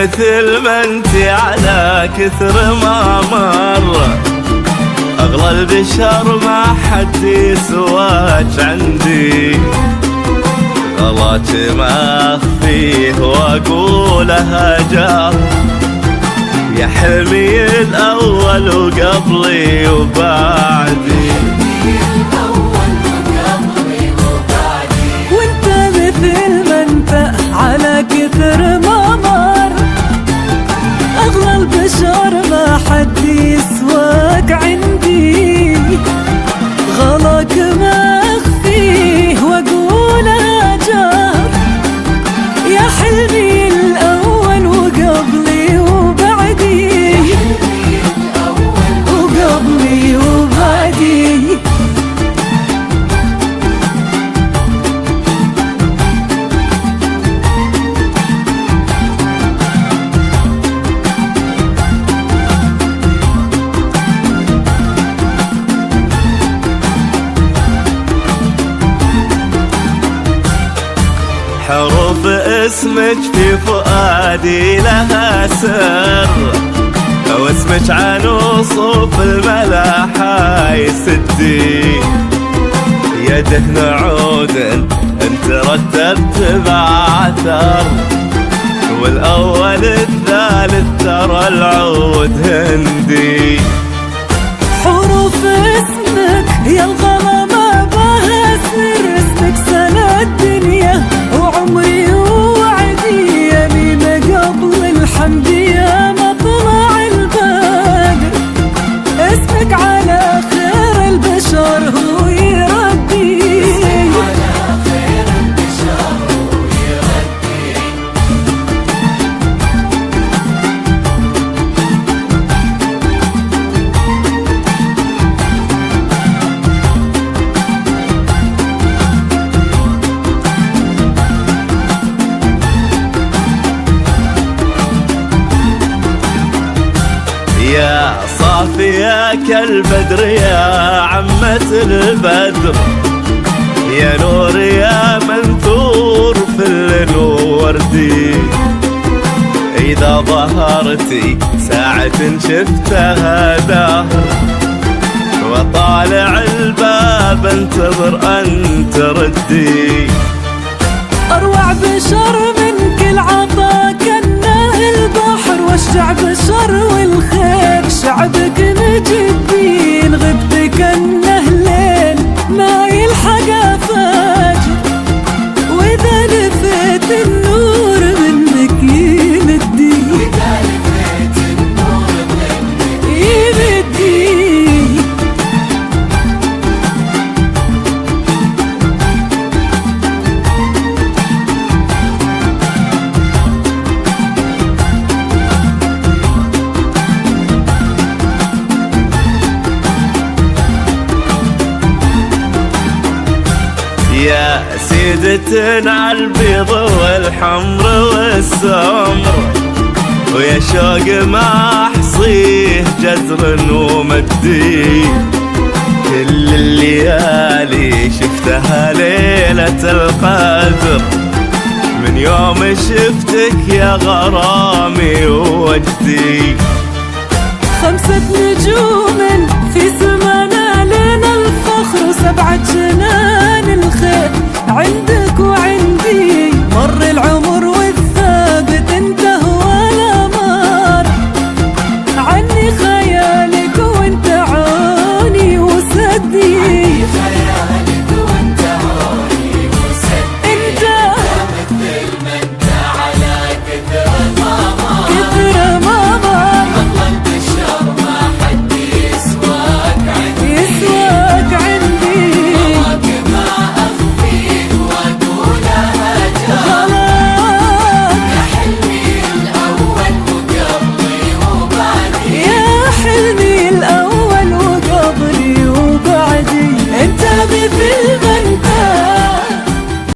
مثل ما انت على كثر ما مر، اغلى البشر ما حد يسواك عندي. غلاك ما اخفيه واقولها جار، يا حلمي الاول وقبلي وبعدي. وانت مثل ما انت على كثر ما مر، اغلى البشر ما حد يسواك عندي. غلاك ما اخفيه واقولها جار، يا حلمي الاول وقبلي وبعدي. وقبلي وبعدي. حروف اسمك في فؤادي لها سر، واسمك عن وصوف الملاحة يسدي. يا دهن عود انت رتبت بعثر، والاول الثالث ترى العود هندي. حروف اسمك يا الغلا ما بها سر، اسمك سنة الدنيا وعمري ووعدي. يمينة قبل الحمد يا مطلع البدر، اسمك على خير البشر هو يردي. يا صافية كالبدر يا عمة البدر، يا نور يا منثور في الليل وردي. إذا ظهرتي ساعة شفتها دهر، وطالع الباب انتظر أن تردي. أروع بشر من كل عطا كنه البحر، والشعب شر والخير شعبك مجدين. غبت كنه ليل ما يلحق فاجر، وإذا لفيت النور منك يمدي. يمدي. يا سيدة عالبيض والحمر والسمر، ويا شوق ما احصيه جزر ومدي. كل الليالي شفتها ليلة القدر، من يوم شفتك يا غرامي ووجدي. 5 نجوم في سمانا لنا الفخر، و7 جنان الخير عندك وعندي. مر العمر والثابت انتهى ولا مر، عني خيالك وانت عوني وسدي. انت